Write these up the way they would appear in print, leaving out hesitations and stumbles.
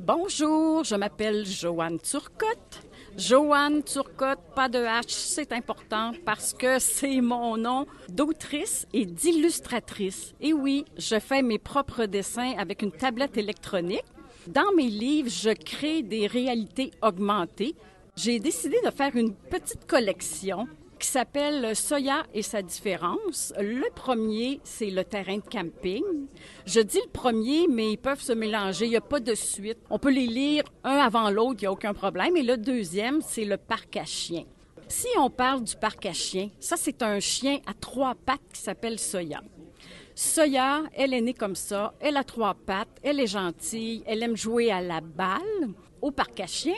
Bonjour, je m'appelle Joanne Turcotte. Joanne Turcotte, pas de H, c'est important parce que c'est mon nom d'autrice et d'illustratrice. Et oui, je fais mes propres dessins avec une tablette électronique. Dans mes livres, je crée des réalités augmentées. J'ai décidé de faire une petite collection qui s'appelle Soya et sa différence. Le premier, c'est le terrain de camping. Je dis le premier, mais ils peuvent se mélanger, il n'y a pas de suite. On peut les lire un avant l'autre, il n'y a aucun problème. Et le deuxième, c'est le parc à chiens. Si on parle du parc à chiens, ça, c'est un chien à 3 pattes qui s'appelle Soya. Soya, elle est née comme ça, elle a 3 pattes, elle est gentille, elle aime jouer à la balle au parc à chiens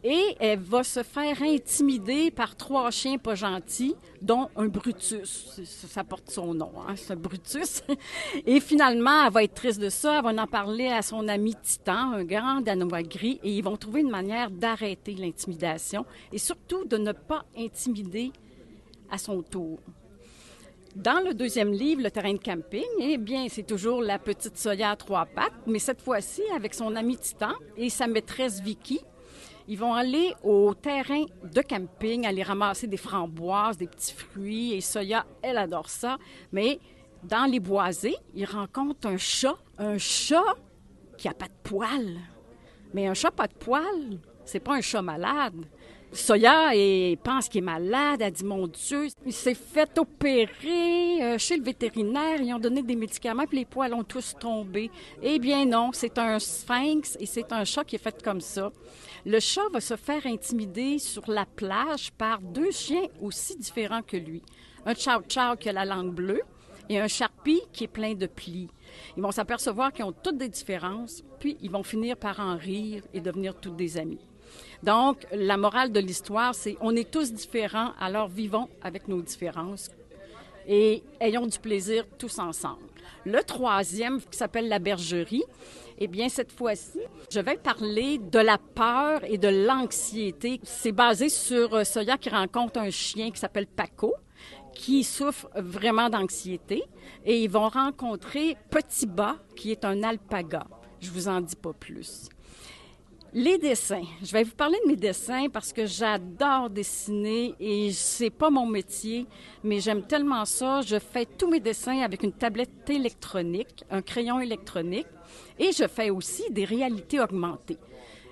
et elle va se faire intimider par 3 chiens pas gentils, dont un Brutus. Ça porte son nom, hein, c'est un Brutus. Et finalement, elle va être triste de ça, elle va en parler à son ami Titan, un grand danois gris, et ils vont trouver une manière d'arrêter l'intimidation et surtout de ne pas intimider à son tour. Dans le deuxième livre, Le terrain de camping, eh bien, c'est toujours la petite Soya à 3 pattes, mais cette fois-ci avec son ami Titan et sa maîtresse Vicky. Ils vont aller au terrain de camping, aller ramasser des framboises, des petits fruits, et Soya, elle adore ça. Mais dans les boisés, ils rencontrent un chat qui n'a pas de poils. Mais un chat pas de poils, c'est pas un chat malade. Soya pense qu'il est malade. Elle dit, mon Dieu, il s'est fait opérer chez le vétérinaire. Ils ont donné des médicaments, puis les poils ont tous tombé. Eh bien non, c'est un sphinx et c'est un chat qui est fait comme ça. Le chat va se faire intimider sur la plage par 2 chiens aussi différents que lui. Un chow-chow qui a la langue bleue et un charpie qui est plein de plis. Ils vont s'apercevoir qu'ils ont toutes des différences, puis ils vont finir par en rire et devenir tous des amis. Donc, la morale de l'histoire, c'est on est tous différents, alors vivons avec nos différences et ayons du plaisir tous ensemble. Le troisième, qui s'appelle La bergerie, eh bien, cette fois-ci, je vais parler de la peur et de l'anxiété. C'est basé sur Soya qui rencontre un chien qui s'appelle Paco, qui souffre vraiment d'anxiété, et ils vont rencontrer Petit Bas, qui est un alpaga. Je vous en dis pas plus. Les dessins. Je vais vous parler de mes dessins parce que j'adore dessiner et c'est pas mon métier, mais j'aime tellement ça. Je fais tous mes dessins avec une tablette électronique, un crayon électronique, et je fais aussi des réalités augmentées.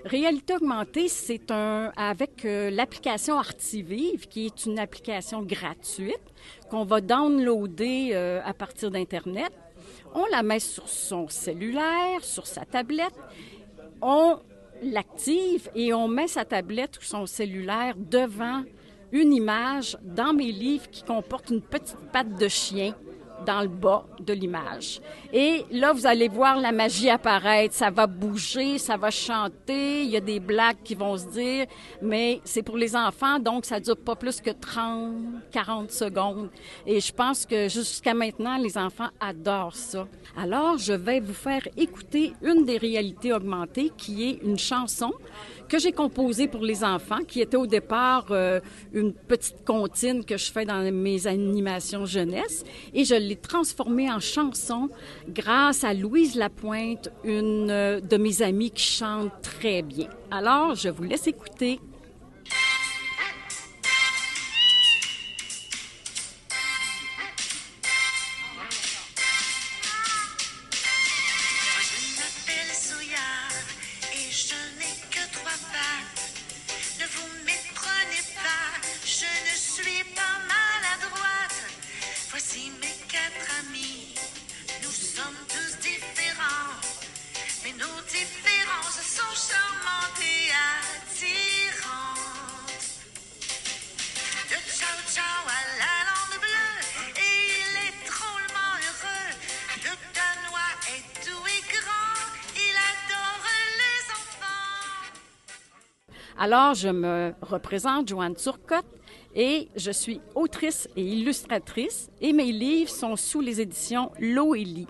Réalité augmentée, c'est avec l'application Artivive, qui est une application gratuite qu'on va downloader à partir d'Internet. On la met sur son cellulaire, sur sa tablette. On l'active et on met sa tablette ou son cellulaire devant une image dans mes livres qui comporte une petite patte de chien dans le bas de l'image. Et là, vous allez voir la magie apparaître. Ça va bouger, ça va chanter, il y a des blagues qui vont se dire, mais c'est pour les enfants, donc ça dure pas plus que 30, 40 secondes. Et je pense que jusqu'à maintenant, les enfants adorent ça. Alors, je vais vous faire écouter une des réalités augmentées qui est une chanson que j'ai composée pour les enfants, qui était au départ une petite comptine que je fais dans mes animations jeunesse. Et je l'ai transformée en chanson grâce à Louise Lapointe, une de mes amies qui chante très bien. Alors, je vous laisse écouter. Alors, je me représente, Joanne Turcotte, et je suis autrice et illustratrice, et mes livres sont sous les éditions Loélie.